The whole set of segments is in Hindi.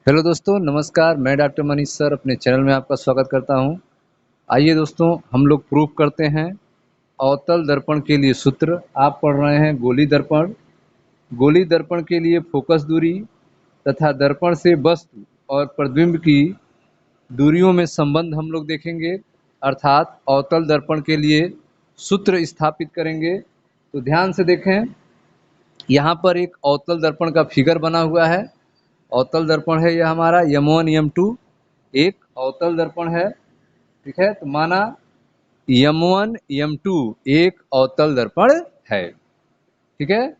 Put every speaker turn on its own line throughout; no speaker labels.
हेलो दोस्तों, नमस्कार। मैं डॉक्टर मनीष सर अपने चैनल में आपका स्वागत करता हूं। आइए दोस्तों, हम लोग प्रूफ करते हैं अवतल दर्पण के लिए सूत्र। आप पढ़ रहे हैं गोली दर्पण। गोली दर्पण के लिए फोकस दूरी तथा दर्पण से वस्तु और प्रतिबिंब की दूरियों में संबंध हम लोग देखेंगे, अर्थात अवतल दर्पण के लिए सूत्र स्थापित करेंगे। तो ध्यान से देखें, यहाँ पर एक अवतल दर्पण का फिगर बना हुआ है। अवतल दर्पण है यह हमारा M1 M2 एक अवतल दर्पण है। ठीक है, तो माना M1 M2 एक अवतल दर्पण है। ठीक है,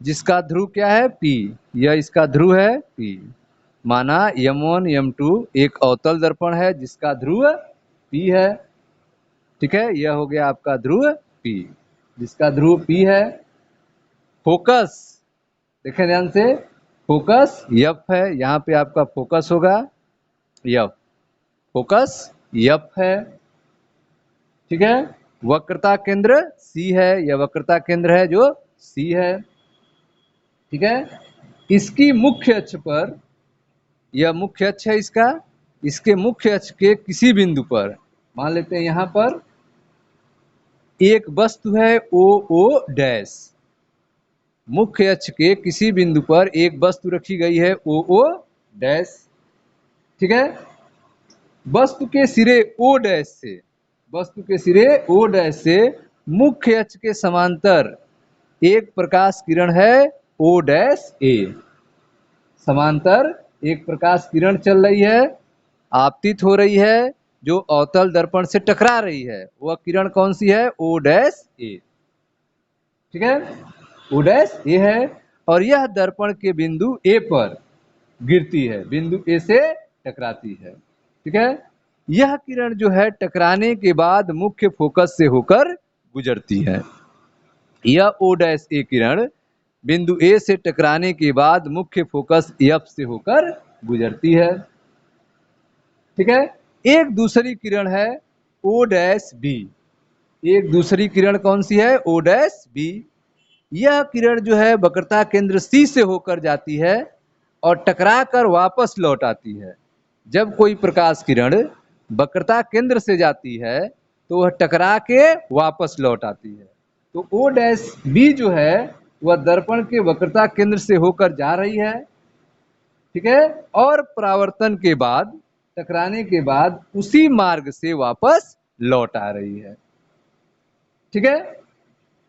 जिसका ध्रुव क्या है P, यह इसका ध्रुव है P। माना M1 M2 एक अवतल दर्पण है जिसका ध्रुव P है। ठीक है, यह हो गया आपका ध्रुव P, जिसका ध्रुव P है। फोकस देखें ध्यान से, फोकस F है, यहाँ पे आपका फोकस होगा F, फोकस F है। ठीक है, वक्रता केंद्र C है, यह वक्रता केंद्र है जो C है। ठीक है, इसकी मुख्य अक्ष पर, यह मुख्य अक्ष है इसका, इसके मुख्य अक्ष के किसी बिंदु पर मान लेते हैं यहाँ पर एक वस्तु है OO डैश। मुख्य अक्ष के किसी बिंदु पर एक वस्तु रखी गई है OO डैश। ठीक है, वस्तु के सिरे O डैश से, वस्तु के सिरे O डैश से मुख्य अक्ष के समांतर एक प्रकाश किरण है O डैश A। समांतर एक प्रकाश किरण चल रही है, आपतित हो रही है, जो अवतल दर्पण से टकरा रही है। वह किरण कौन सी है? O dash A। ठीक है, O डैश A है और यह दर्पण के बिंदु A पर गिरती है, बिंदु A से टकराती है। ठीक है, यह किरण जो है टकराने के बाद मुख्य फोकस से होकर गुजरती है। यह O डैश A किरण बिंदु A से टकराने के बाद मुख्य फोकस F से होकर गुजरती है। ठीक है, एक दूसरी किरण है O डैश B। एक दूसरी किरण कौन सी है? O dash B। यह किरण जो है वक्रता केंद्र C से होकर जाती है और टकरा कर वापस लौट आती है। जब कोई प्रकाश किरण वक्रता केंद्र से जाती है तो वह टकरा के वापस लौट आती है। तो O डैश B जो है वह दर्पण के वक्रता केंद्र से होकर जा रही है। ठीक है, और परावर्तन के बाद, टकराने के बाद उसी मार्ग से वापस लौट आ रही है। ठीक है,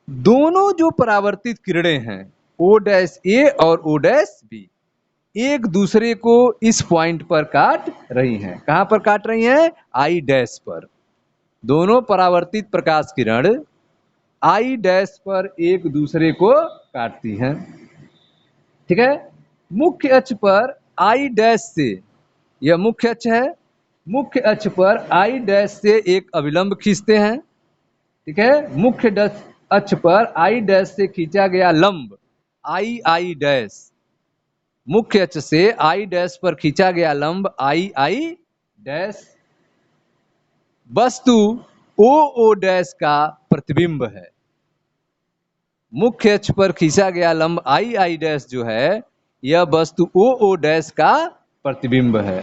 दोनों जो परावर्तित किरणें हैं O डैश A और O डैश B एक दूसरे को इस पॉइंट पर काट रही हैं। कहां पर काट रही हैं? I डैश पर। दोनों परावर्तित प्रकाश किरण I डैश पर एक दूसरे को काटती हैं। ठीक है, मुख्य अक्ष पर I डैश से, यह मुख्य अक्ष है, मुख्य अक्ष पर I डैश से एक अभिलंब खींचते हैं। ठीक है, मुख्य अक्ष पर I डैश से खींचा गया लंब I डैश, मुख्य अक्ष से I डैश पर खींचा गया लंब I डैश वस्तु OO डैश का प्रतिबिंब है। मुख्य अक्ष पर खींचा गया लंब I डैश जो है यह वस्तु OO डैश का प्रतिबिंब है।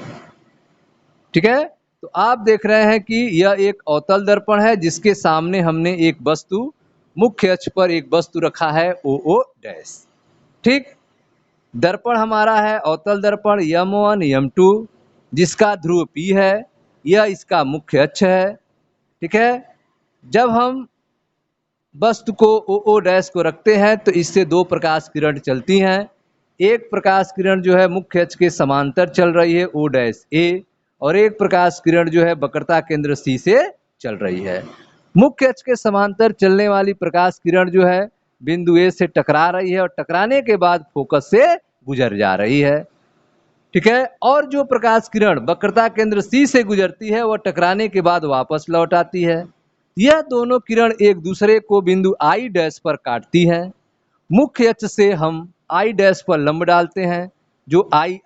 ठीक है, तो आप देख रहे हैं कि यह एक अवतल दर्पण है जिसके सामने हमने एक वस्तु, मुख्य अक्ष पर एक वस्तु रखा है OO डैश। ठीक, दर्पण हमारा है अवतल दर्पण M1 M2 जिसका ध्रुव P है, यह इसका मुख्य अक्ष है। ठीक है, जब हम वस्तु को OO डैश को रखते हैं तो इससे दो प्रकाश किरण चलती हैं। एक प्रकाश किरण जो है मुख्य अक्ष के समांतर चल रही है O डैश A, और एक प्रकाश किरण जो है वक्रता केंद्र C से चल रही है। मुख्य अक्ष के समांतर चलने वाली प्रकाश किरण जो है बिंदु A से टकरा रही है और टकराने के बाद फोकस से गुजर जा रही है। ठीक है, और जो प्रकाश किरण वक्रता केंद्र C से गुजरती है वह टकराने के बाद वापस लौट आती है। यह दोनों किरण एक दूसरे को बिंदु I डैश पर काटती हैं। मुख्य अक्ष से हम I डैश पर लंब डालते हैं जो I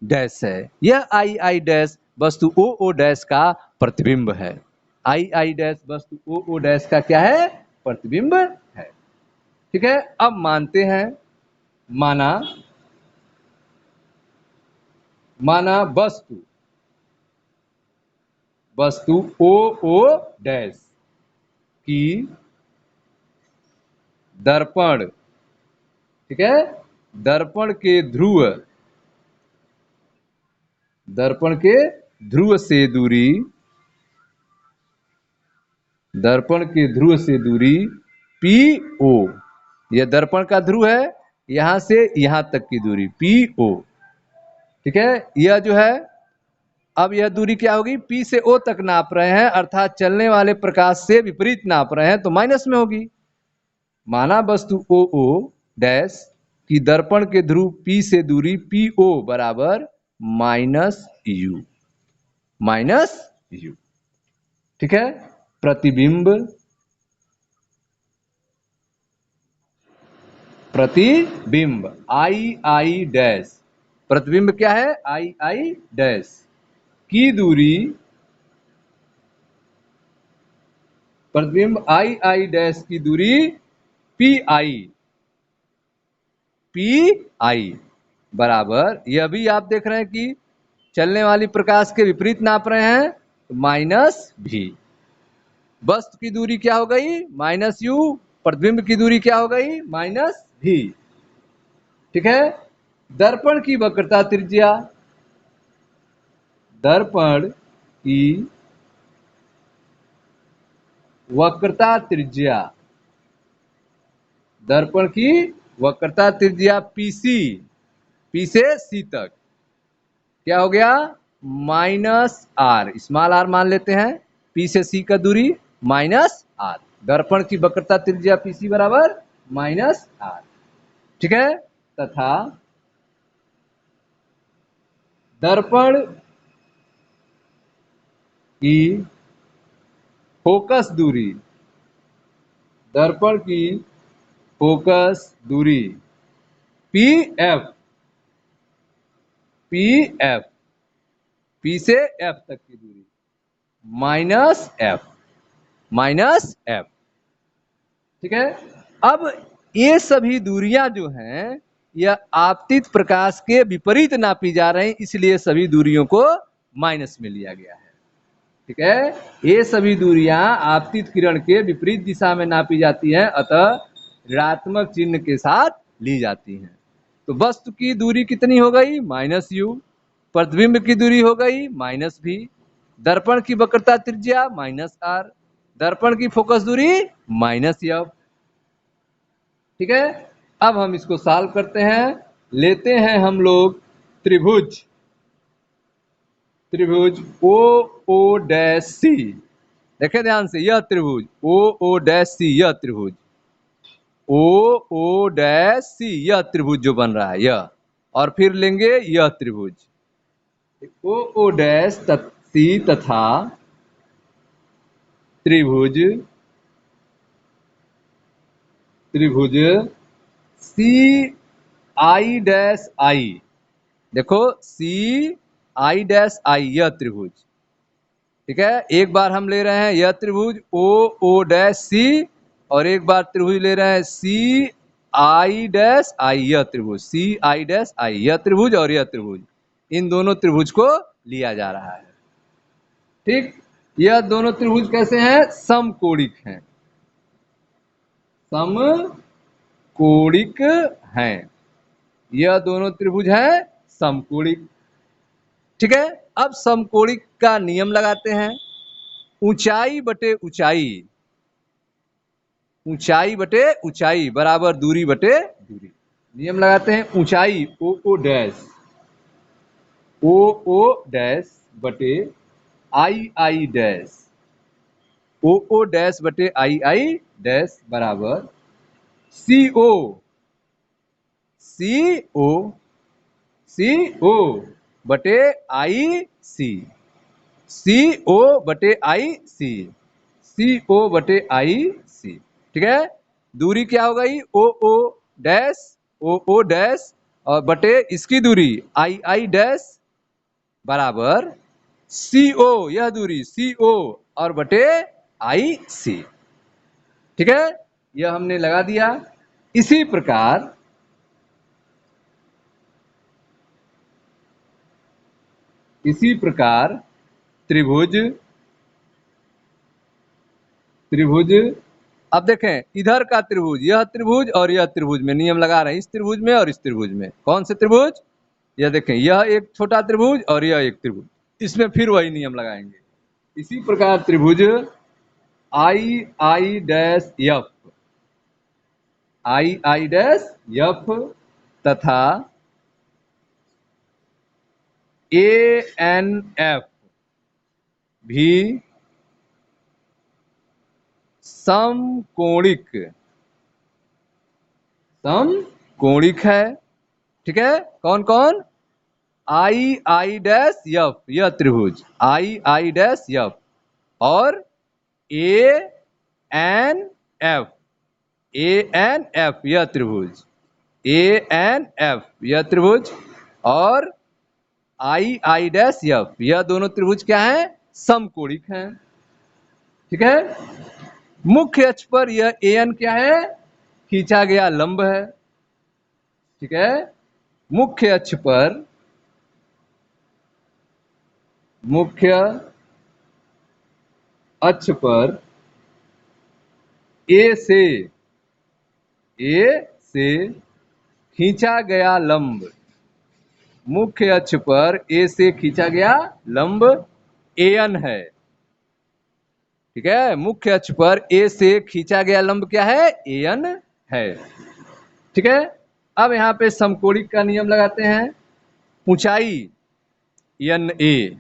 डैश है। यह I डैश वस्तु OO डैश का प्रतिबिंब है। I डैश वस्तु OO डैश का क्या है? प्रतिबिंब है। ठीक है, अब मानते हैं, माना माना वस्तु, वस्तु ओ ओ डैश की दर्पण, ठीक है, दर्पण के ध्रुव, दर्पण के ध्रुव से दूरी, दर्पण के ध्रुव से दूरी पी ओ, यह दर्पण का ध्रुव है, यहां से यहां तक की दूरी पी ओ, ठीक है। यह जो है, अब यह दूरी क्या होगी, पी से ओ तक नाप रहे हैं, अर्थात चलने वाले प्रकाश से विपरीत नाप रहे हैं, तो माइनस में होगी। माना वस्तु ओ ओ डैश की दर्पण के ध्रुव पी से दूरी पी ओ बराबर माइनस यू, माइनस यू, ठीक है। प्रतिबिंब, प्रतिबिंब आई आई डैश, प्रतिबिंब क्या है, आई आई डैश की दूरी, प्रतिबिंब आई आई डैश की दूरी पी आई, पी आई बराबर, यह भी आप देख रहे हैं कि चलने वाली प्रकाश के विपरीत नाप रहे हैं, तो माइनस भी। वस्तु की दूरी क्या हो गई, माइनस यू, प्रतिबिंब की दूरी क्या हो गई, माइनस भी, ठीक है। दर्पण की वक्रता त्रिज्या, दर्पण की वक्रता त्रिज्या, दर्पण की वक्रता त्रिज्या पीसी, पी से सी तक क्या हो गया, माइनस आर, स्मॉल आर मान लेते हैं, पी से सी का दूरी माइनस आर, दर्पण की वक्रता त्रिज्या पीसी बराबर माइनस आर, ठीक है। तथा दर्पण की फोकस दूरी, दर्पण की फोकस दूरी P F, P F, P से एफ तक की दूरी माइनस एफ, माइनस एफ, ठीक है। अब ये सभी दूरियां जो हैं, यह आपतित प्रकाश के विपरीत नापी जा रही हैं, इसलिए सभी दूरियों को माइनस में लिया गया है, ठीक है। ये सभी दूरियां आपतित किरण के विपरीत दिशा में नापी जाती हैं, अतः ऋणात्मक चिन्ह के साथ ली जाती हैं। तो वस्तु की दूरी कितनी हो गई, माइनस यू, प्रतिबिंब की दूरी हो गई माइनस भी, दर्पण की वक्रता त्रिज्या माइनस आर, दर्पण की फोकस दूरी माइनस एफ, ठीक है। अब हम इसको सॉल्व करते हैं, लेते हैं हम लोग त्रिभुज, त्रिभुज ओ ओ डैश सी, देखें ध्यान से, यह त्रिभुज ओ ओ डैश सी, यह त्रिभुज ओ ओ डैश सी, यह त्रिभुज जो बन रहा है यह, और फिर लेंगे यह त्रिभुज ओ ओ डैश सी तथा त्रिभुज, त्रिभुज सी आई डैश आई, देखो सी आई डैश आई, यह त्रिभुज, ठीक है। एक बार हम ले रहे हैं यह त्रिभुज ओ ओ डैश सी, और एक बार त्रिभुज ले रहे हैं सी आई डैश आई, यह त्रिभुज सी आई डैश आई, यह त्रिभुज और यह त्रिभुज, इन दोनों त्रिभुज को लिया जा रहा है, ठीक। यह दोनों त्रिभुज कैसे हैं, समकोणिक हैं, समकोणिक हैं, यह दोनों त्रिभुज हैं समकोणिक, ठीक है। अब समकोणिक का नियम लगाते हैं, ऊंचाई बटे ऊंचाई, ऊंचाई बटे ऊंचाई बराबर दूरी बटे दूरी, नियम लगाते हैं, ऊंचाई ओ ओ डैश, ओ ओ डैश बटे आई I dash, O O dash बटे आई आई डैश बराबर सी ओ, सी ओ, सी ओ बटे आई सी, सी ओ बटे आई सी, सी ओ बटे आई सी, ठीक है। दूरी क्या हो गई, ओ ओ डैश, ओ ओ डैश और बटे इसकी दूरी आई आई डैश बराबर सी ओ, यह दूरी सी ओ और बटे आई सी, ठीक है। यह हमने लगा दिया। इसी प्रकार इसी प्रकार त्रिभुज त्रिभुज अब देखें, इधर का त्रिभुज, यह त्रिभुज और यह त्रिभुज में नियम लगा रहे हैं, इस त्रिभुज में और इस त्रिभुज में। कौन से त्रिभुज? यह देखें, यह एक छोटा त्रिभुज और यह एक त्रिभुज, इसमें फिर वही नियम लगाएंगे। इसी प्रकार त्रिभुज I I dash F, I I dash F तथा ए एन एफ भी समकोणिक है। ठीक है, कौन कौन? आई आई डैश एफ, यह त्रिभुज आई आई डैश एफ, और A N F, A N F यह त्रिभुज, ए एन एफ यह त्रिभुज, और आई आई डैश एफ, यह दोनों त्रिभुज क्या है? समकोणिक हैं। ठीक है, मुख्य अक्ष पर यह ए एन क्या है? खींचा गया लंब है। ठीक है, मुख्य अक्ष पर, मुख्य अक्ष पर ए से खींचा गया लंब, मुख्य अक्ष पर ए से खींचा गया लंब ए एन है। ठीक है, मुख्य अक्ष पर ए से खींचा गया लंब क्या है? ए एन है। ठीक है, अब यहां पे समकोणिक का नियम लगाते हैं। ऊंचाई एन ए,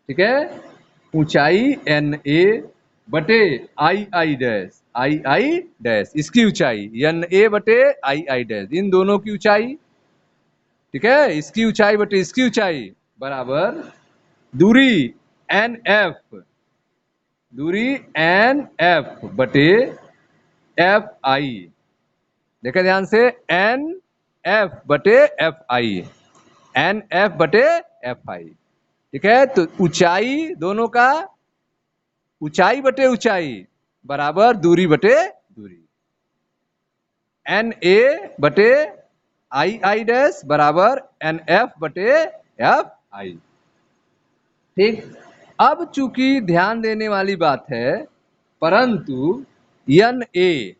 ठीक है, ऊंचाई एन ए बटे आई I dash, I I dash, इसकी ऊंचाई एन ए बटे आई आई डैश, इन दोनों की ऊंचाई। ठीक है, इसकी ऊंचाई बटे इसकी ऊंचाई बराबर दूरी एन एफ, दूरी एन एफ बटे एफ आई। देखें ध्यान से, एन एफ बटे एफ आई, एन एफ बटे एफ आई। ठीक है, तो ऊंचाई दोनों का, ऊंचाई बटे ऊंचाई बराबर दूरी बटे दूरी, एन ए बटे आई आई डैश बराबर एन एफ बटे एफ आई। ठीक, अब चूंकि ध्यान देने वाली बात है, परंतु एन ए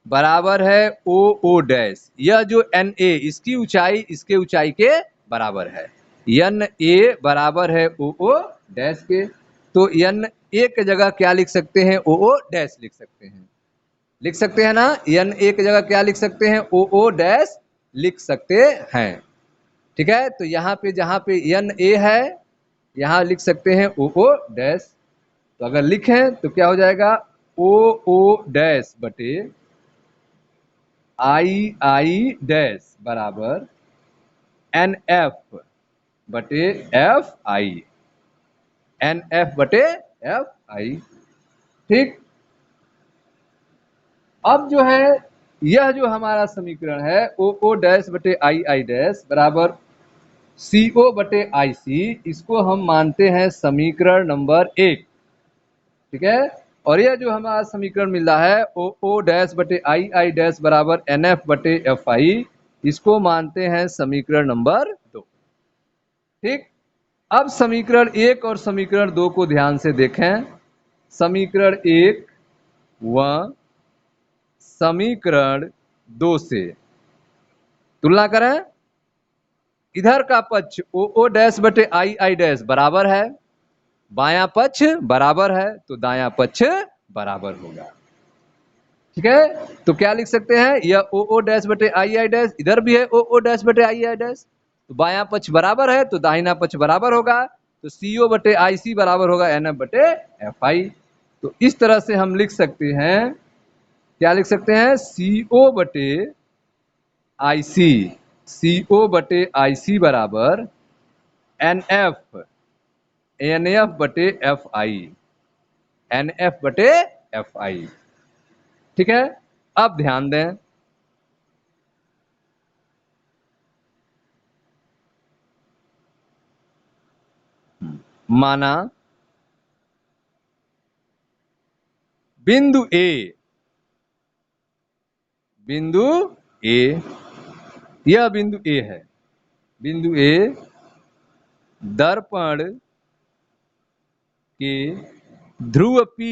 बराबर है ओ ओ डैश, यह जो एन ए इसकी ऊंचाई इसके ऊंचाई के बराबर है, एन ए बराबर है ओ ओ डैश के, तो एन ए की जगह क्या लिख सकते हैं? ओ ओ डैश लिख सकते हैं, लिख सकते हैं ना? एन ए की जगह क्या लिख सकते हैं? ओ ओ डैश लिख सकते हैं। ठीक है, तो यहाँ पे जहाँ पे एन ए है यहाँ लिख सकते हैं ओ ओ डैश, तो अगर लिखें तो क्या हो जाएगा? ओ ओ डैश बटे आई आई डैश बराबर एन एफ बटे एफ आई, एन एफ बटे एफ आई। ठीक, अब जो है यह जो हमारा समीकरण है ओ ओ डैश बटे आई आई डैश बराबर सी ओ बटे आई सी, इसको हम मानते हैं समीकरण नंबर 1। ठीक है, और यह जो हमारा समीकरण मिल रहा है ओ ओ डैश बटे आई आई डैश बराबर एन एफ बटे एफ आई, इसको मानते हैं समीकरण नंबर 2। ठीक, अब समीकरण 1 और समीकरण 2 को ध्यान से देखें। समीकरण 1 व समीकरण 2 से तुलना करें। इधर का पक्ष ओ ओ डैश बटे आई आई डैश बराबर है, बायां पक्ष बराबर है, तो दायां पक्ष बराबर होगा। ठीक है, तो क्या लिख सकते हैं? यह ओ ओ डैश बटे आई आई डैश, इधर भी है ओ ओ डैश बटे आई आई डैश, तो बायां पक्ष बराबर है तो दाहिना पक्ष बराबर होगा, तो सी ओ बटे आई सी बराबर होगा एन एफ बटे एफ आई। तो इस तरह से हम लिख सकते हैं, क्या लिख सकते हैं? सी ओ बटे आई सी, सी ओ बटे आई सी बराबर एन एफ बटे एफ आई, एन एफ बटे एफ आई। ठीक है, अब ध्यान दें, माना बिंदु ए, बिंदु ए, यह बिंदु ए है, बिंदु ए दर्पण के ध्रुव P,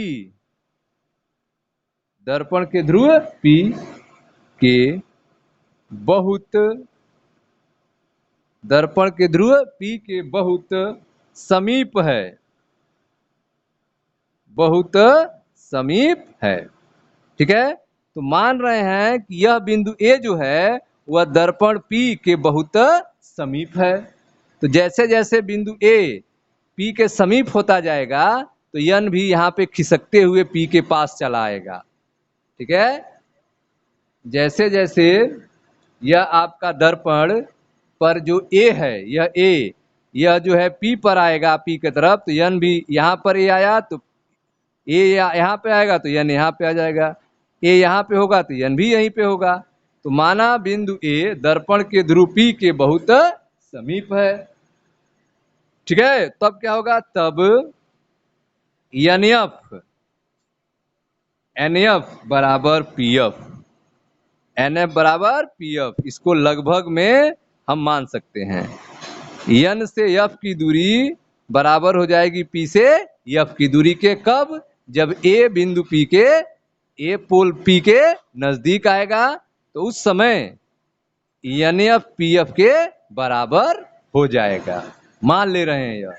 दर्पण के ध्रुव P के बहुत, दर्पण के ध्रुव P के बहुत समीप है, बहुत समीप है। ठीक है, तो मान रहे हैं कि यह बिंदु A जो है वह दर्पण P के बहुत समीप है। तो जैसे जैसे बिंदु A P के समीप होता जाएगा तो यन भी यहाँ पे खिसकते हुए P के पास चला आएगा। ठीक है, जैसे जैसे यह आपका दर्पण पर जो A है, यह A, यह जो है P पर आएगा P की तरफ, तो यन भी यहाँ पर A आया तो A यहाँ पे आएगा तो यन यहाँ पे आ जाएगा, A यहाँ पे होगा तो यन भी यहीं पे होगा। तो माना बिंदु A दर्पण के ध्रुव P के बहुत समीप है। ठीक है, तब क्या होगा, तब NF बराबर PF, NF बराबर PF, इसको लगभग में हम मान सकते हैं। N से F की दूरी बराबर हो जाएगी P से F की दूरी के, कब, जब A बिंदु P के, A पोल P के नजदीक आएगा तो उस समय NF PF के बराबर हो जाएगा। मान ले रहे हैं यह,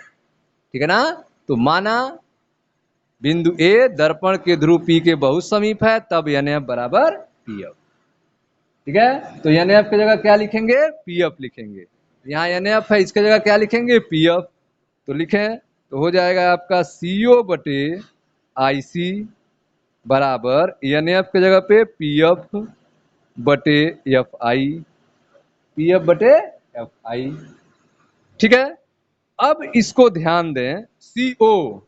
ठीक है ना। तो माना बिंदु A दर्पण के ध्रुव P के बहुत समीप है, तब NF बराबर PF। ठीक है, तो NF की जगह क्या लिखेंगे, PF लिखेंगे। यहाँ NF है, इसकी जगह क्या लिखेंगे, PF। तो लिखें तो हो जाएगा आपका CO बटे IC बराबर NF की जगह पे PF बटे FI, PF बटे FI। ठीक है, अब इसको ध्यान दें, CO,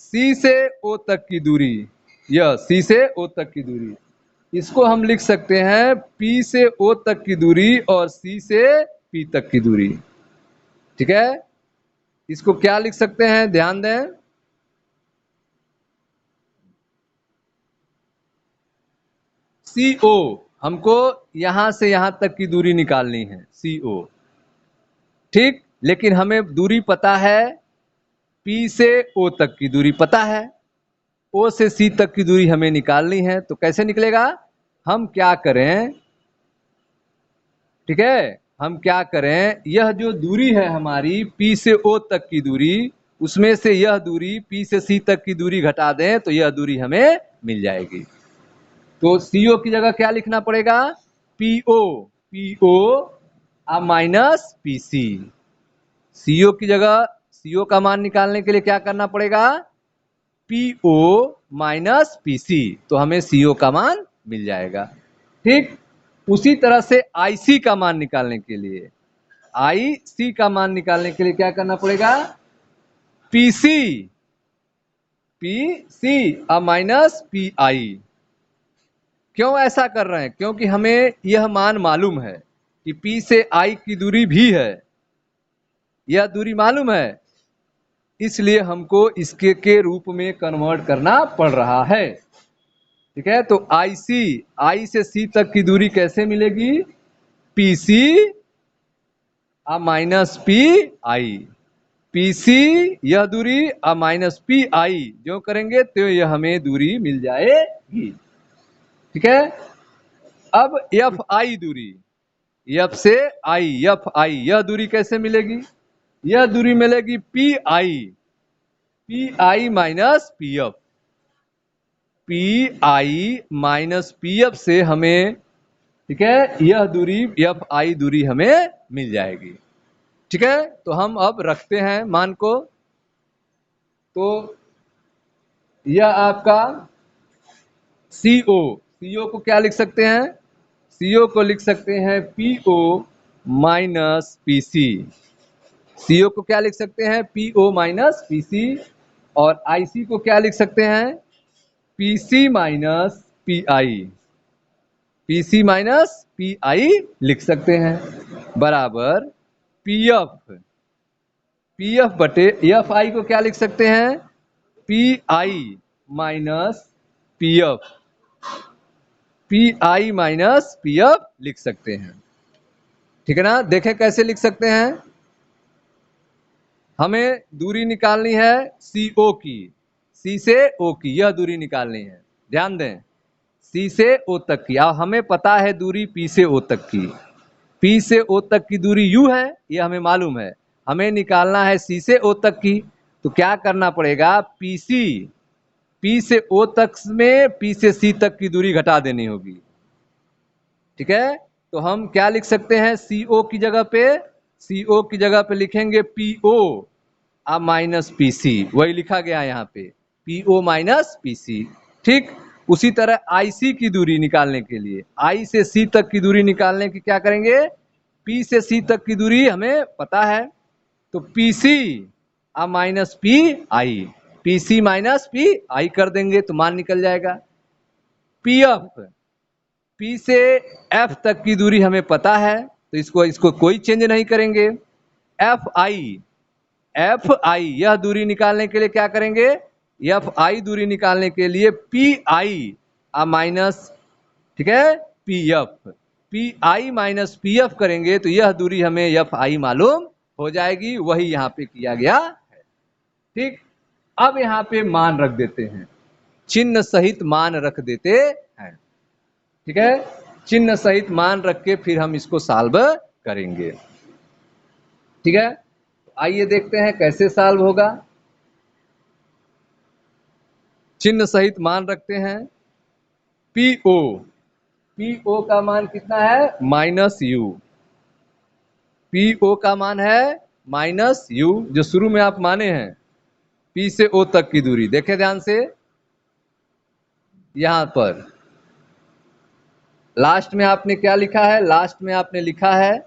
C से O तक की दूरी, यह C से O तक की दूरी, इसको हम लिख सकते हैं P से O तक की दूरी और C से P तक की दूरी। ठीक है, इसको क्या लिख सकते हैं, ध्यान दें, CO, हमको यहां से यहां तक की दूरी निकालनी है CO। ठीक, लेकिन हमें दूरी पता है, P से O तक की दूरी पता है, O से C तक की दूरी हमें निकालनी है। तो कैसे निकलेगा, हम क्या करें, ठीक है, हम क्या करें, यह जो दूरी है हमारी P से O तक की दूरी, उसमें से यह दूरी P से C तक की दूरी घटा दें तो यह दूरी हमें मिल जाएगी। तो CO की जगह क्या लिखना पड़ेगा, PO माइनस PC। CO की जगह CO का मान निकालने के लिए क्या करना पड़ेगा, PO माइनस PC, तो हमें CO का मान मिल जाएगा। ठीक, उसी तरह से IC का मान निकालने के लिए, IC का मान निकालने के लिए क्या करना पड़ेगा, PC माइनस PI। क्यों ऐसा कर रहे हैं, क्योंकि हमें यह मान मालूम है कि P से I की दूरी भी है, यह दूरी मालूम है, इसलिए हमको इसके के रूप में कन्वर्ट करना पड़ रहा है। ठीक है, तो I से C तक की दूरी कैसे मिलेगी, PC माइनस PI, PC यह दूरी माइनस PI जो करेंगे तो यह हमें दूरी मिल जाएगी। ठीक है, अब FI दूरी, F से I, FI यह दूरी कैसे मिलेगी, यह दूरी मिलेगी PI minus PF, PI minus PF से हमें, ठीक है, यह दूरी FI दूरी हमें मिल जाएगी। ठीक है, तो हम अब रखते हैं मान को, तो यह आपका CO को क्या लिख सकते हैं, CO को लिख सकते हैं PO माइनस PC, CO को क्या लिख सकते हैं, PO माइनस PC, और IC को क्या लिख सकते हैं, PC minus PI, PC minus PI लिख सकते हैं, बराबर PF बटे FI को क्या लिख सकते हैं, PI माइनस PF लिख सकते हैं। ठीक है ना, देखें कैसे लिख सकते हैं, हमें दूरी निकालनी है CO की, C से O की, यह दूरी निकालनी है। ध्यान दें, C से O तक की। अब हमें पता है दूरी P से O तक की। P से O तक की दूरी U है, यह हमें मालूम है। हमें निकालना है C से O तक की, तो क्या करना पड़ेगा, PC, P से O तक में P से C तक की दूरी घटा देनी होगी। ठीक है, तो हम क्या लिख सकते हैं, CO की जगह पे, CO की जगह पे लिखेंगे PO अब माइनस PC, वही लिखा गया है यहाँ पे, PO माइनस PC। ठीक, उसी तरह IC की दूरी निकालने के लिए, I से C तक की दूरी निकालने की क्या करेंगे, P से C तक की दूरी हमें पता है, तो PC अब minus PI, PC minus PI कर देंगे तो मान निकल जाएगा। PF, P से F तक की दूरी हमें पता है, तो इसको कोई चेंज नहीं करेंगे। FI यह दूरी निकालने के लिए क्या करेंगे, FI दूरी निकालने के लिए PI माइनस, ठीक है, PI माइनस PF करेंगे तो यह दूरी हमें FI मालूम हो जाएगी, वही यहाँ पे किया गया है। ठीक, अब यहाँ पे मान रख देते हैं, चिन्ह सहित मान रख देते हैं। ठीक है, चिन्ह सहित मान रख के फिर हम इसको सॉल्व करेंगे। ठीक है, आइए देखते हैं कैसे सॉल्व होगा। चिन्ह सहित मान रखते हैं। PO का मान कितना है, -U। PO का मान है -U, जो शुरू में आप माने हैं। P से O तक की दूरी देखें ध्यान से, यहां पर लास्ट में आपने क्या लिखा है, लास्ट में आपने लिखा है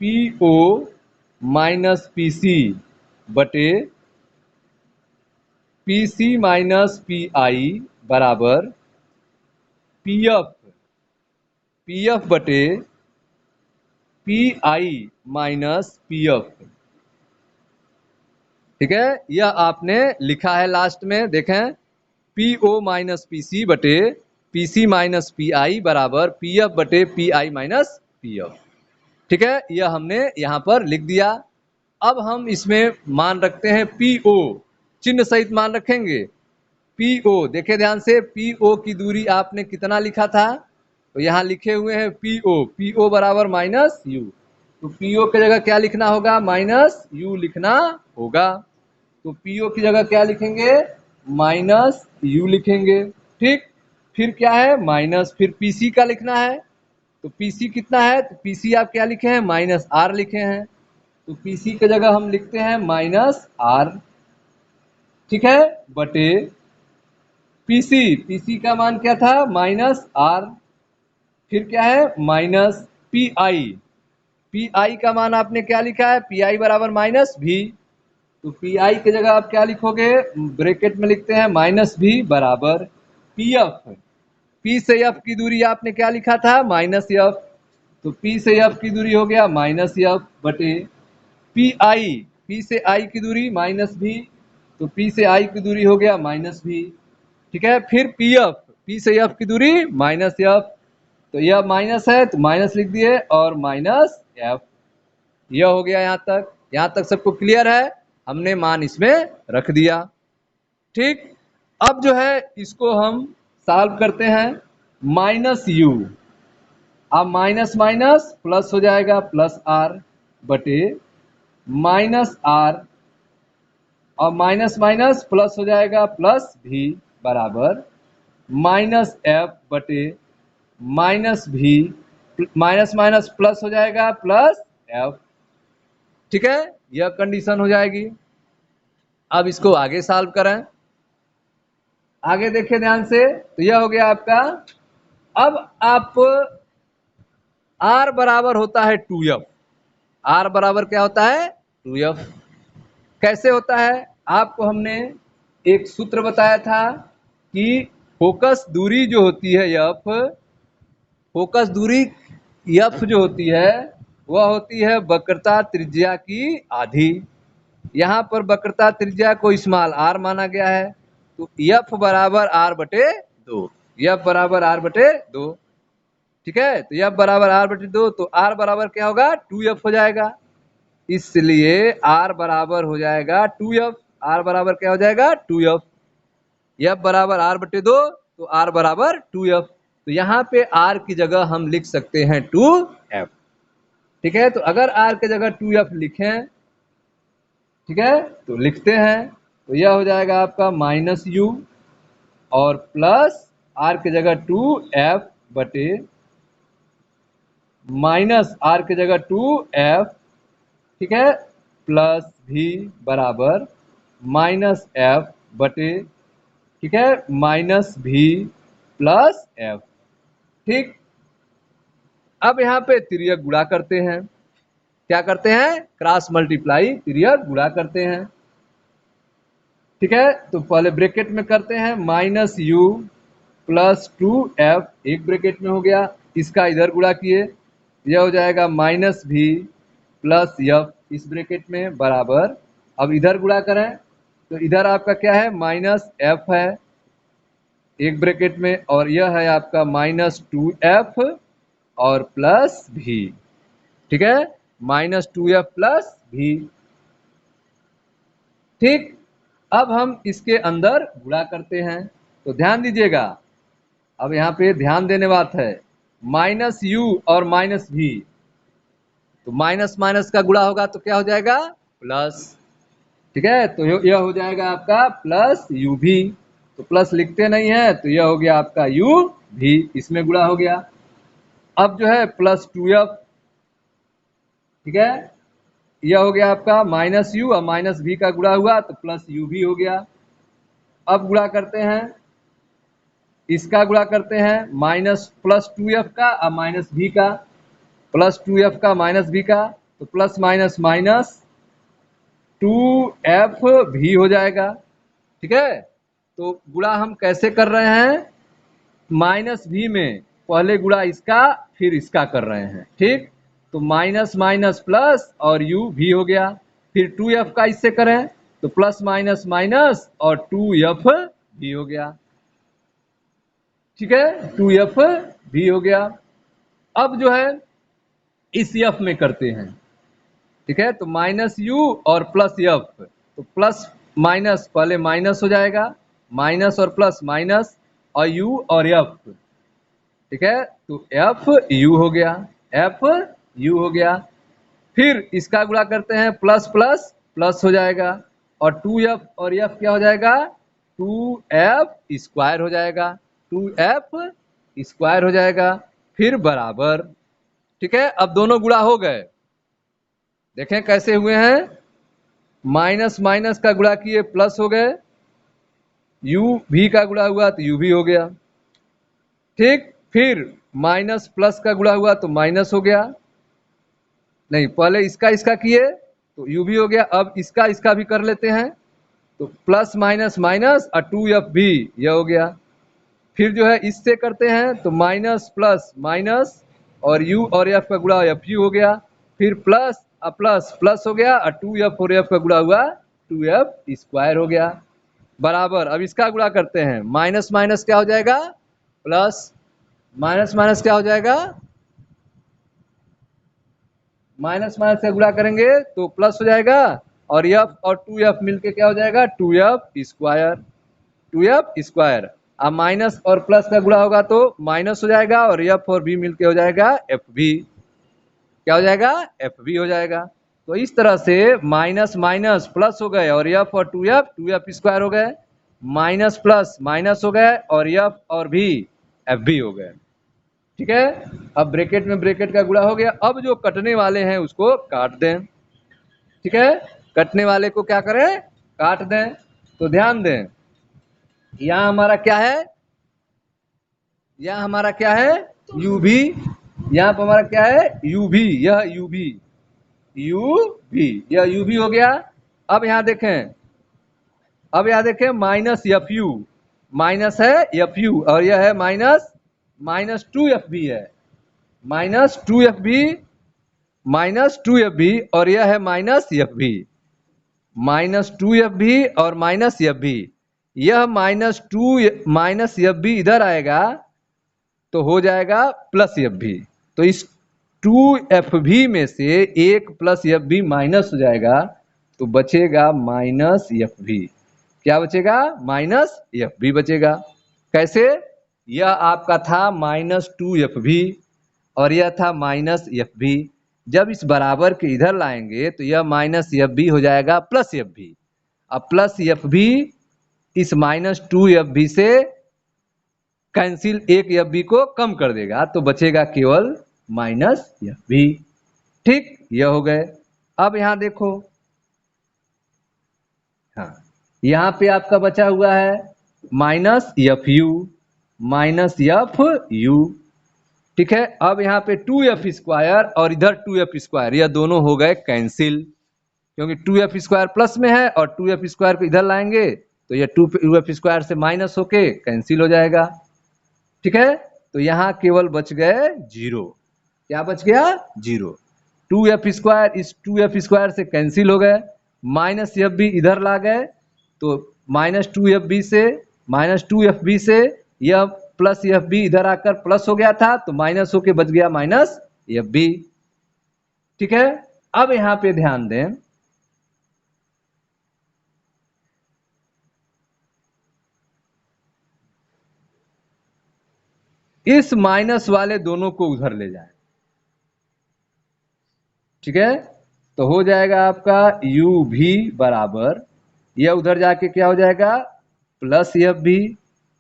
PO माइनस PC बटे PC माइनस PI बराबर PF बटे PI माइनस PF। ठीक है, यह आपने लिखा है लास्ट में, देखें PO माइनस PC बटे PC माइनस PI बराबर PF बटे PI माइनस PF। ठीक है, यह हमने यहां पर लिख दिया। अब हम इसमें मान रखते हैं PO, चिन्ह सहित मान रखेंगे। PO देखे ध्यान से, PO की दूरी आपने कितना लिखा था, तो यहाँ लिखे हुए हैं PO बराबर -U, तो PO की जगह क्या लिखना होगा, -U लिखना होगा। तो PO की जगह क्या लिखेंगे, -U लिखेंगे। ठीक, फिर क्या है माइनस, फिर PC का लिखना है, तो PC कितना है, तो PC आप क्या लिखे हैं, -R लिखे हैं, तो PC की जगह हम लिखते हैं -R। ठीक है, बटे PC का मान क्या था, -R, फिर क्या है माइनस PI का मान आपने क्या लिखा है, PI बराबर -V, तो PI की जगह आप क्या लिखोगे, ब्रैकेट में लिखते हैं -V बराबर PF। P से F की दूरी आपने क्या लिखा था, -F, तो P से F की दूरी हो गया -F बटे P से I की दूरी -V, तो P से I की दूरी हो गया -V। ठीक है, फिर P से F की दूरी -F, तो यह माइनस है तो माइनस लिख दिए और -F। यह हो गया यहाँ तक सबको क्लियर है, हमने मान इसमें रख दिया। ठीक, अब जो है इसको हम सॉल्व करते हैं, -U, अब माइनस माइनस प्लस हो जाएगा, +R बटे -R, और माइनस माइनस प्लस हो जाएगा +V बराबर -F बटे -V, माइनस माइनस प्लस हो जाएगा +F। ठीक है, यह कंडीशन हो जाएगी। अब इसको आगे सॉल्व करें, आगे देखिए ध्यान से, तो यह हो गया आपका। अब आप R बराबर होता है 2F, R बराबर क्या होता है, 2F। कैसे होता है, आपको हमने एक सूत्र बताया था कि फोकस दूरी जो होती है F, फोकस दूरी F जो होती है वह होती है वक्रता त्रिज्या की आधी। यहाँ पर वक्रता त्रिज्या को स्मॉल r माना गया है, तो F बराबर R बटे 2, F बराबर R बटे 2। ठीक है, तो F बराबर R बटे 2, तो R बराबर क्या होगा, 2F हो जाएगा। इसलिए R बराबर हो जाएगा 2F। R बराबर क्या हो जाएगा 2F। F बराबर R बटे 2, तो R बराबर 2F। तो यहाँ पे R की जगह हम लिख सकते हैं 2F। ठीक है, तो अगर R की जगह 2F लिखें, ठीक है, तो लिखते हैं, तो यह हो जाएगा आपका माइनस यू और प्लस R की जगह 2F बटे माइनस R की जगह 2F, ठीक है, प्लस V बराबर माइनस F बटे, ठीक है, माइनस V प्लस F। ठीक, अब यहाँ पे तिर्यक गुणा करते हैं। क्या करते हैं? क्रॉस मल्टीप्लाई, तिर्यक गुणा करते हैं। ठीक है, तो पहले ब्रैकेट में करते हैं, माइनस यू प्लस 2F, एक ब्रैकेट में हो गया, इसका इधर गुणा किए, यह हो जाएगा माइनस V प्लस F, इस ब्रैकेट में बराबर, अब इधर गुणा करें तो इधर आपका क्या है, माइनस F है एक ब्रैकेट में, और यह है आपका माइनस 2F और प्लस V। ठीक है, माइनस 2F प्लस V। ठीक, अब हम इसके अंदर गुणा करते हैं, तो ध्यान दीजिएगा, अब यहाँ पे ध्यान देने बात है, माइनस यू और माइनस भी, तो माइनस माइनस का गुणा होगा तो क्या हो जाएगा, प्लस। ठीक है, तो यह हो जाएगा आपका प्लस यू भी, तो प्लस लिखते नहीं है, तो यह हो गया आपका यू भी, इसमें गुणा हो गया। अब जो है प्लस 2F, ठीक है, यह हो गया आपका माइनस यू और माइनस भी का गुणा हुआ तो प्लस यू भी हो गया। अब गुणा करते हैं, इसका गुणा करते हैं, माइनस प्लस 2F का और माइनस भी का, प्लस 2F का माइनस भी का, तो प्लस माइनस माइनस 2F भी हो जाएगा। ठीक है, तो गुणा हम कैसे कर रहे हैं, माइनस भी में पहले गुणा इसका फिर इसका कर रहे हैं। ठीक, तो माइनस माइनस प्लस और यू भी हो गया, फिर 2F का इससे करें तो प्लस माइनस माइनस और 2F भी हो गया। ठीक है, 2F भी हो गया। अब जो है इस F में करते हैं, ठीक है, तो माइनस यू और प्लस F, तो प्लस माइनस पहले माइनस हो जाएगा, माइनस और प्लस माइनस और यू और F, ठीक है, तो F U हो गया, F U हो गया। फिर इसका गुणा करते हैं, प्लस प्लस प्लस हो जाएगा और 2F और F क्या हो जाएगा, 2F स्क्वायर हो जाएगा, 2F स्क्वायर हो जाएगा, फिर बराबर। ठीक है, अब दोनों गुणा हो गए, देखें कैसे हुए हैं, माइनस माइनस का गुणा किए प्लस हो गए, यू भी का गुणा हुआ तो यू भी हो गया। ठीक, फिर माइनस प्लस का गुणा हुआ तो माइनस हो गया, नहीं पहले इसका इसका किए तो यू भी हो गया, अब इसका इसका भी कर लेते हैं, तो प्लस माइनस माइनस और 2F भी, यह हो गया। फिर जो है इससे करते हैं तो माइनस प्लस माइनस और यू और F का गुणा एफ यू हो गया, फिर प्लस प्लस प्लस हो गया और 2F और F का गुणा हुआ 2F स्क्वायर हो गया, बराबर। अब इसका गुणा करते हैं, माइनस माइनस क्या हो जाएगा, प्लस, माइनस माइनस क्या हो जाएगा, माइनस माइनस का गुणा करेंगे तो प्लस हो जाएगा, और F और 2F मिलके क्या हो जाएगा, 2F स्क्वायर, 2F स्क्वायर। अब माइनस और प्लस का गुणा होगा तो माइनस हो जाएगा, और F और B मिलके हो जाएगा FB, क्या हो जाएगा, FB हो जाएगा। तो इस तरह से माइनस माइनस प्लस हो गए और F और 2F स्क्वायर हो गए, माइनस प्लस माइनस हो गए और F और भी FB हो गए। ठीक है, अब ब्रैकेट में ब्रैकेट का गुणा हो गया, अब जो कटने वाले हैं उसको काट दें। ठीक है, कटने वाले को क्या करें, काट दें। तो ध्यान दें, यहाँ हमारा क्या है, यहाँ हमारा क्या है, यू भी, यहाँ पर हमारा क्या है, यू भी, यह यू भी, यू भी, यह यू भी हो गया। अब यहाँ देखें, अब यहाँ देखें माइनस एफ यू, माइनस है एफ यू और यह है माइनस माइनस 2F भी है, माइनस 2F भी, माइनस 2F भी, और यह है माइनस F भी, माइनस 2F भी और माइनस F भी। यह माइनस F भी इधर आएगा तो हो जाएगा प्लस F भी। तो इस 2FV में से एक प्लस FV माइनस हो जाएगा तो बचेगा माइनस FV। क्या बचेगा? माइनस FV बचेगा। कैसे? यह आपका था -2FV और यह था -FV। जब इस बराबर के इधर लाएंगे तो यह -FV हो जाएगा +FV। अब +FV इस -2FV से कैंसिल एक FV को कम कर देगा तो बचेगा केवल -FV। ठीक, यह हो गए। अब यहां देखो, हाँ, यहां पे आपका बचा हुआ है -FU -FU। ठीक है, अब यहाँ पे 2F² और इधर 2F², यह दोनों हो गए कैंसिल, क्योंकि 2F² प्लस में है और 2F² को इधर लाएंगे तो यह 2F² से माइनस होके कैंसिल हो जाएगा। ठीक है, तो यहाँ केवल बच गए 0। क्या बच गया? 0। 2F² इस 2F² से कैंसिल हो गए, -FV इधर ला गए तो -2FV से यह +FV इधर आकर प्लस हो गया था तो माइनस होके बच गया -FV। ठीक है, अब यहां पे ध्यान दें, इस माइनस वाले दोनों को उधर ले जाए। ठीक है, तो हो जाएगा आपका UV बराबर, यह उधर जाके क्या हो जाएगा +FV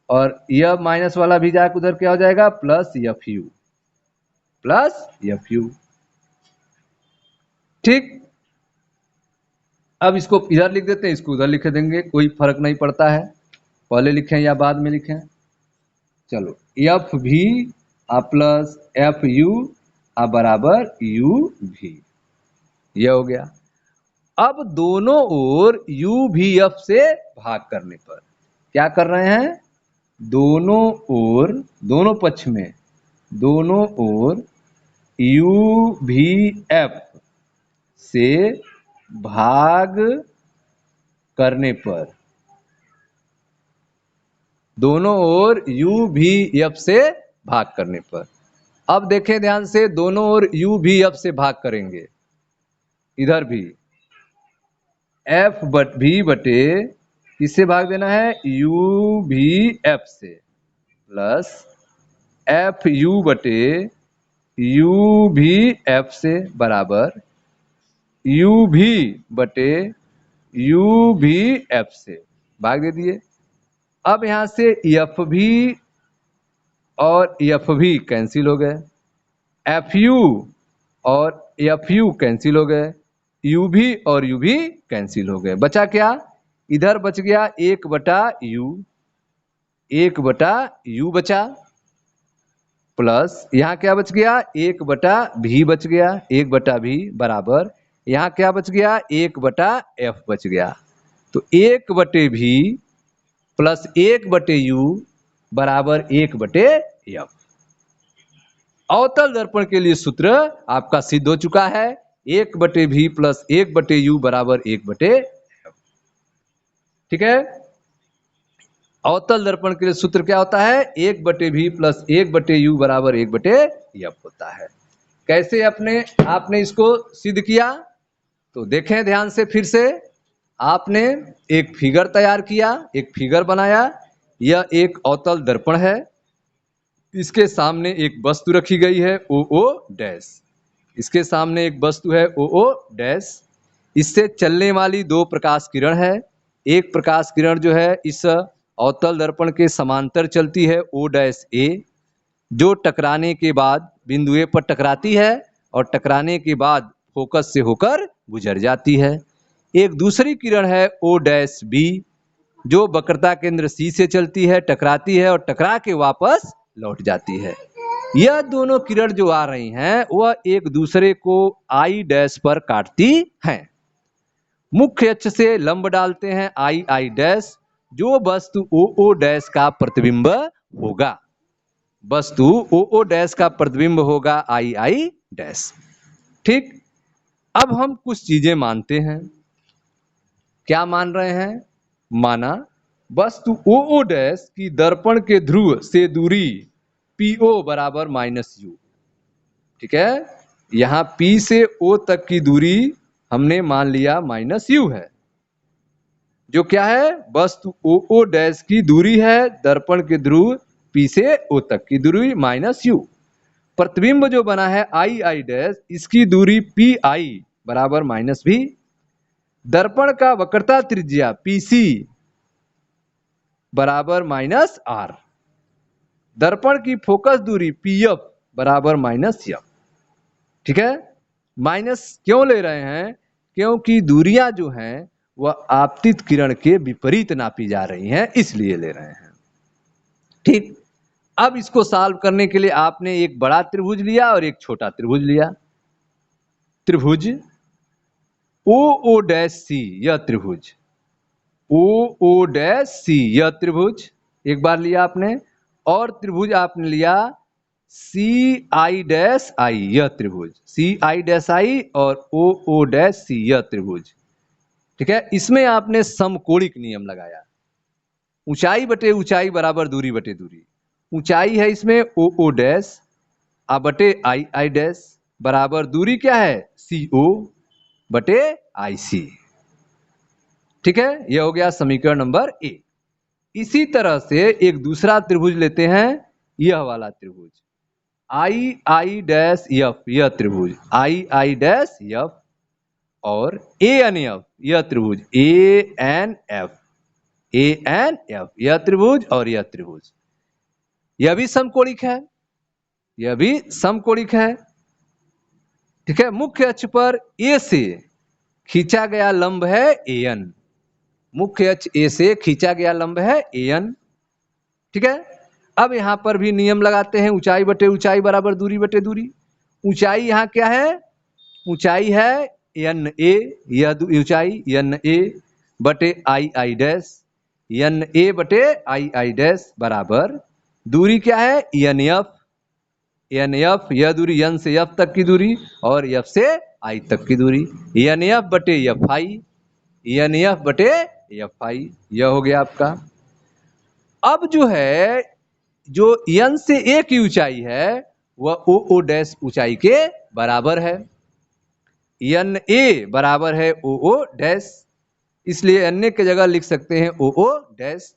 और यह माइनस वाला भी जाके उधर क्या हो जाएगा +FU। ठीक, अब इसको इधर लिख देते हैं, इसको उधर लिख देंगे, कोई फर्क नहीं पड़ता है, पहले लिखें या बाद में लिखें। चलो, FV प्लस FU बराबर UV, यह हो गया। अब दोनों ओर UVF से भाग करने पर क्या कर रहे हैं? दोनों ओर, दोनों पक्ष में, दोनों ओर UVF से भाग करने पर, दोनों ओर UVF से भाग करने पर। अब देखें ध्यान से, दोनों ओर UVF से भाग करेंगे, इधर भी FV बटे किससे भाग देना है? UVF से, प्लस FU बटे UVF से बराबर UV बटे UVF से भाग दे दिए। अब यहां से FV और FV कैंसिल हो गए, FU और FU कैंसिल हो गए, UV और UV कैंसिल हो गए। बचा क्या? इधर बच गया 1/U, 1/U बचा, प्लस यहाँ क्या बच गया 1/V बच गया, 1/V बराबर यहाँ क्या बच गया 1/F बच गया। तो 1/V प्लस 1/U बराबर 1/F। अवतल दर्पण के लिए सूत्र आपका सिद्ध हो चुका है, 1/V प्लस 1/U बराबर 1/F। ठीक है, अवतल दर्पण के लिए सूत्र क्या होता है? 1/V प्लस 1/U बराबर 1/F होता है। कैसे आपने इसको सिद्ध किया? तो देखें ध्यान से फिर से, आपने एक फिगर तैयार किया, एक फिगर बनाया। यह एक अवतल दर्पण है, इसके सामने एक वस्तु रखी गई है OO डैश, इसके सामने एक वस्तु है OO डैश, इससे चलने वाली दो प्रकाश किरण है। एक प्रकाश किरण जो है इस अवतल दर्पण के समांतर चलती है O'(A), जो टकराने के बाद बिंदु A पर टकराती है और टकराने के बाद फोकस से होकर गुजर जाती है। एक दूसरी किरण है O'(B), जो वक्रता केंद्र C से चलती है, टकराती है और टकरा के वापस लौट जाती है। यह दोनों किरण जो आ रही हैं वह एक दूसरे को I' पर काटती हैं। मुख्य अक्ष से लंब डालते हैं I', जो वस्तु OO' का प्रतिबिंब होगा, वस्तु OO' का प्रतिबिंब होगा I'। ठीक, अब हम कुछ चीजें मानते हैं। क्या मान रहे हैं? माना वस्तु OO' की दर्पण के ध्रुव से दूरी PO बराबर -U। ठीक है, यहाँ P से O तक की दूरी हमने मान लिया माइनस U है, जो क्या है, वस्तु OO डैश की दूरी है, दर्पण के ध्रुव P से O तक की दूरी माइनस U। प्रतिबिंब जो बना है II डैश, इसकी दूरी PI बराबर माइनस V। दर्पण का वक्रता त्रिज्या PC बराबर माइनस R। दर्पण की फोकस दूरी PF बराबर माइनस F। ठीक है, माइनस क्यों ले रहे हैं, क्योंकि दूरियां जो हैं वह आपतित किरण के विपरीत नापी जा रही हैं, इसलिए ले रहे हैं। ठीक, अब इसको सॉल्व करने के लिए आपने एक बड़ा त्रिभुज लिया और एक छोटा त्रिभुज लिया। त्रिभुज OO डैश C, यह त्रिभुज OO डैश C, यह त्रिभुज एक बार लिया आपने, और त्रिभुज आपने लिया CI डैश I, यह त्रिभुज CI डैश I और OO डैश C, यह त्रिभुज। ठीक है, इसमें आपने समकोणिक नियम लगाया, ऊंचाई बटे ऊंचाई बराबर दूरी बटे दूरी। ऊंचाई है इसमें OO डैश बटे II डैश बराबर दूरी क्या है CO बटे IC। ठीक है, यह हो गया समीकरण नंबर 1। इसी तरह से एक दूसरा त्रिभुज लेते हैं, यह वाला त्रिभुज II डैश F, यह त्रिभुज II डैश F और ANF, यह त्रिभुज ANF यह त्रिभुज और यह त्रिभुज, यह भी समकोणिक है, यह भी समकोणिक है। ठीक है, मुख्य अक्ष पर A से खींचा गया लंब है AN, मुख्य अक्ष A से खींचा गया लंब है AN। ठीक है, अब यहां पर भी नियम लगाते हैं, ऊंचाई बटे ऊंचाई बराबर दूरी बटे दूरी। ऊंचाई यहां क्या है, ऊंचाई है NA, यह ऊंचाई NA बटे II डैश, NA बटे II डैश बराबर दूरी क्या है NF, यह दूरी N से F तक की दूरी और F से I तक की दूरी, NF बटे FI, NF बटे FI, यह हो गया आपका। अब जो है, जो N से A की ऊंचाई है वह OO डैश ऊंचाई के बराबर है, NA बराबर है OO डैश, इसलिए NA की जगह लिख सकते हैं OO डैश।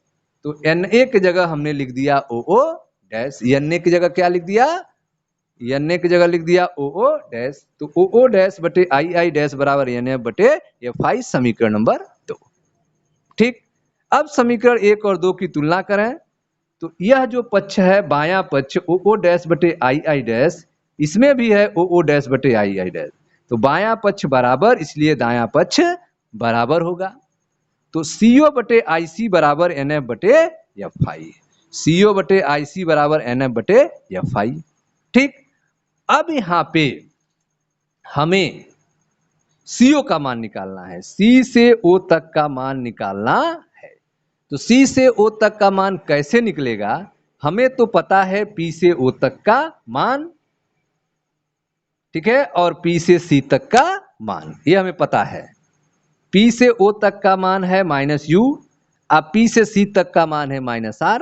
तो NA की जगह हमने लिख दिया OO डैश, NA की जगह क्या लिख दिया, NA की जगह लिख दिया OO डैश। तो OO डैश बटे II डैश बराबर NF बटे FI, समीकरण नंबर 2। ठीक, अब समीकरण 1 और 2 की तुलना करें तो यह जो पक्ष है बायां पक्ष OO डैश बटे II डैश, इसमें भी है OO डैश बटे II डैश, तो बायां पक्ष बराबर, इसलिए दायां पक्ष बराबर होगा। तो CO बटे IC बराबर NF बटे FI, CO बटे IC बराबर NF बटे FI। ठीक, अब यहां पे हमें CO का मान निकालना है, C से O तक का मान निकालना है। तो C से O तक का मान कैसे निकलेगा, हमें तो पता है P से O तक का मान, ठीक है, और P से C तक का मान, ये हमें पता है। P से O तक का मान है माइनस U, अब P से C तक का मान है माइनस R।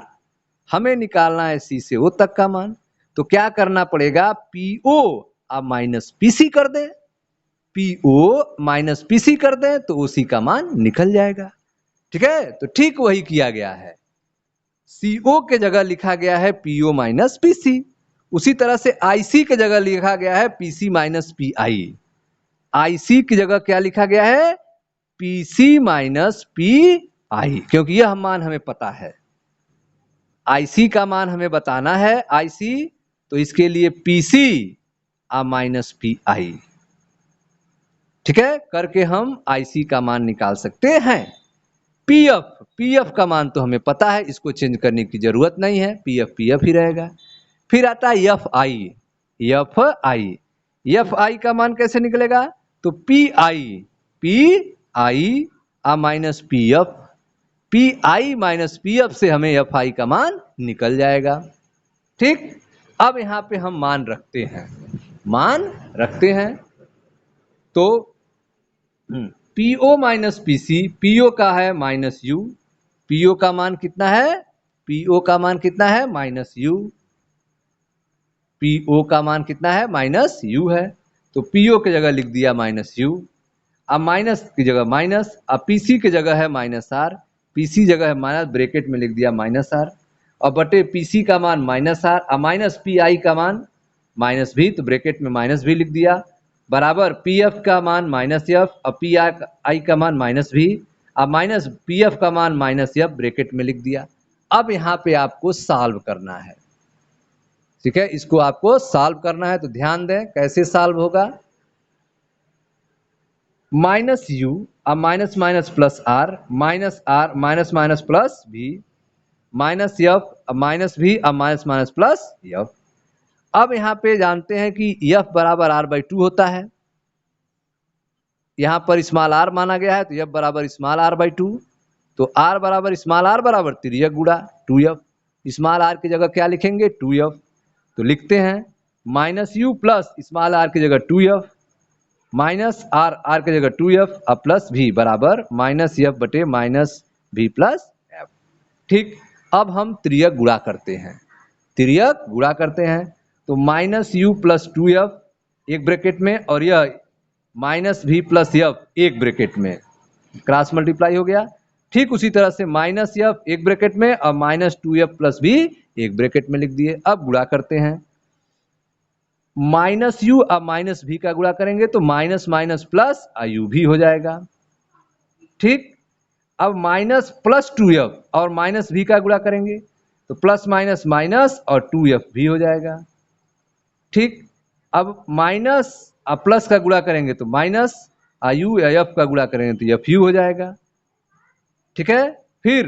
हमें निकालना है C से O तक का मान, तो क्या करना पड़ेगा, PO अब माइनस PC कर दें, PO माइनस PC कर दें तो OC का मान निकल जाएगा। ठीक है, तो ठीक वही किया गया है, CO के जगह लिखा गया है PO माइनस PC, उसी तरह से IC के जगह लिखा गया है PC माइनस PI, IC की जगह क्या लिखा गया है PC माइनस PI, क्योंकि यह मान हमें पता है, IC का मान हमें बताना है IC, तो इसके लिए PC माइनस PI। ठीक है, करके हम IC का मान निकाल सकते हैं। PF का मान तो हमें पता है, इसको चेंज करने की जरूरत नहीं है, PF ही रहेगा। फिर आता है FI का मान कैसे निकलेगा, तो PI minus PI minus PF से हमें FI का मान निकल जाएगा। ठीक, अब यहां पे हम मान रखते हैं, तो PO माइनस PC, PO का है माइनस U, PO का मान कितना है, PO का मान कितना है माइनस U, PO का मान कितना है माइनस U है, तो पीओ की जगह लिख दिया माइनस यू, अब माइनस की जगह माइनस, अब पीसी की जगह है माइनस आर, पीसी जगह है माइनस, ब्रैकेट में लिख दिया माइनस आर, और बटे पीसी का मान माइनस आर, अब माइनस पी आई का मान माइनस भी, तो ब्रैकेट में माइनस भी लिख दिया, बराबर पी एफ का मान माइनस एफ, और पी आई का मान माइनस भी, अब माइनस पी एफ का मान माइनस एफ, ब्रैकेट में लिख दिया। अब यहाँ पे आपको सॉल्व करना है, ठीक है, इसको आपको सॉल्व करना है। तो ध्यान दें कैसे सॉल्व होगा। माइनस यू, अब minus minus plus r, minus r minus minus plus v, minus f, अब माइनस भी, अब माइनस माइनस प्लस एफ। अब यहाँ पे जानते हैं कि एफ बराबर आर बाई टू होता है, यहाँ पर स्मॉल आर माना गया है, तो एफ बराबर स्मॉल आर बाई टू, तो आर बराबर स्मॉल आर बराबर तिर्यक गुणा टू एफ, स्मॉल आर की जगह क्या लिखेंगे टू एफ, तो लिखते हैं minus u plus small r की जगह two f, minus r, r की जगह टू एफ, अब प्लस भी बराबर माइनस एफ बटे माइनस भी प्लस एफ। ठीक, अब हम त्रियक गुणा करते हैं, त्रियक गुणा करते हैं, तो minus u plus two F एक ब्रैकेट में, और यह माइनस भी प्लस एफ एक ब्रैकेट में, क्रॉस मल्टीप्लाई हो गया। ठीक उसी तरह से माइनस एफ एक ब्रैकेट में और माइनस टू एफ प्लस भी एक ब्रैकेट में लिख दिए। अब गुणा करते हैं, माइनस यू अब माइनस भी का गुणा करेंगे तो माइनस माइनस प्लस यू भी हो जाएगा। ठीक, अब माइनस प्लस टू एफ और माइनस भी का गुणा करेंगे तो प्लस माइनस माइनस और टू एफ भी हो जाएगा। ठीक, अब माइनस प्लस का गुणा करेंगे तो माइनस यू या एफ का गुणा करेंगे तो एफ यू हो जाएगा। ठीक है, फिर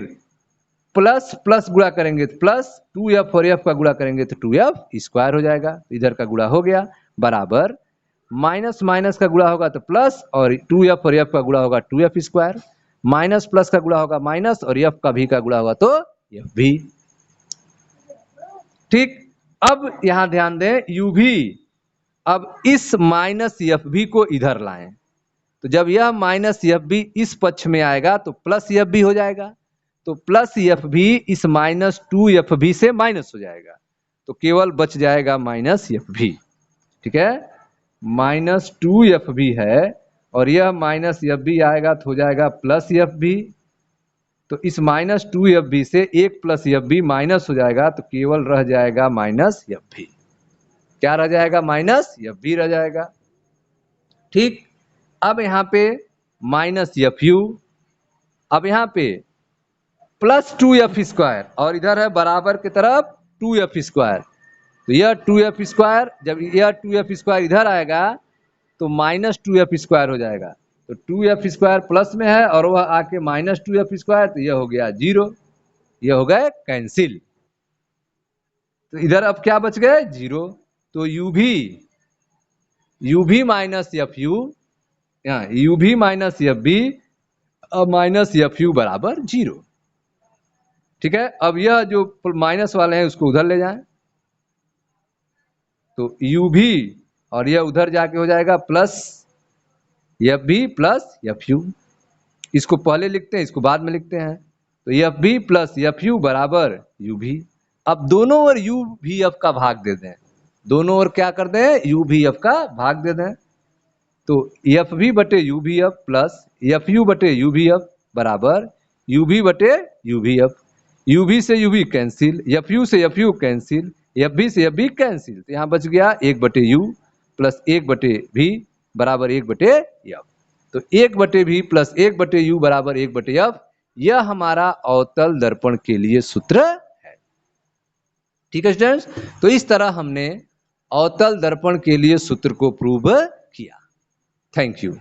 प्लस प्लस गुणा करेंगे तो प्लस टू एफ और एफ का गुणा करेंगे तो टू एफ स्क्वायर हो जाएगा, इधर का गुणा हो गया, बराबर माइनस माइनस का गुणा होगा तो प्लस और टू एफ और एफ का गुणा होगा two f square, minus plus का गुणा होगा माइनस और एफ का भी का गुणा होगा तो एफ भी। ठीक, अब यहां ध्यान दें यू भी, अब इस माइनस एफ भी को इधर लाएं, तो जब यह माइनस एफ भी इस पक्ष में आएगा तो प्लस एफ भी हो जाएगा, तो प्लस एफ भी इस माइनस टू एफ भी से माइनस हो जाएगा, तो केवल बच जाएगा माइनस एफ भी। ठीक है, माइनस टू एफ भी है और यह माइनस एफ भी आएगा तो हो जाएगा प्लस एफ भी, तो इस माइनस टू एफ भी से एक प्लस एफ भी माइनस हो जाएगा, तो केवल रह जाएगा माइनस एफ भी। क्या रह जाएगा, माइनस एफ भी रह जाएगा। ठीक, अब यहाँ पे माइनस एफ यू, अब यहाँ पे प्लस टू एफ स्क्वायर और इधर है बराबर की तरफ टू एफ स्क्वायर, तो यह टू एफ स्क्वायर, जब यह टू एफ स्क्वायर इधर आएगा तो माइनस टू एफ स्क्वायर हो जाएगा, तो टू एफ स्क्वायर प्लस में है और वह आके माइनस टू एफ स्क्वायर, तो यह हो गया जीरो, यह हो गए कैंसिल, तो इधर अब क्या बच गए जीरो, तो u v minus f u, u v minus f v minus f u बराबर जीरो। ठीक है, अब यह जो माइनस वाले हैं उसको उधर ले जाएं, तो यू भी और यह उधर जाके हो जाएगा plus f v plus f u, इसको पहले लिखते हैं इसको बाद में लिखते हैं, तो f v plus f u बराबर यू भी। अब दोनों ओर यू भी एफ का भाग दे दें, दोनों ओर क्या कर दें यू भी एफ का भाग दे दें, तो एफ भी बटे यू भी एफ प्लस एफ यू बटे यू भी एफ बराबर यू भी बटे यू भी एफ, यू भी से यू भी कैंसिल, एफ यू से एफ यू कैंसिल, एफ भी से एफ भी कैंसिल, तो यहाँ बच गया एक बटे यू प्लस एक बटे भी बराबर एक बटे एफ, तो एक बटे भी प्लस एक बटे यू बराबर एक बटे एफ, यह हमारा अवतल दर्पण के लिए सूत्र है। ठीक है स्टूडेंट्स, तो इस तरह हमने अवतल दर्पण के लिए सूत्र को प्रूव किया। Thank you.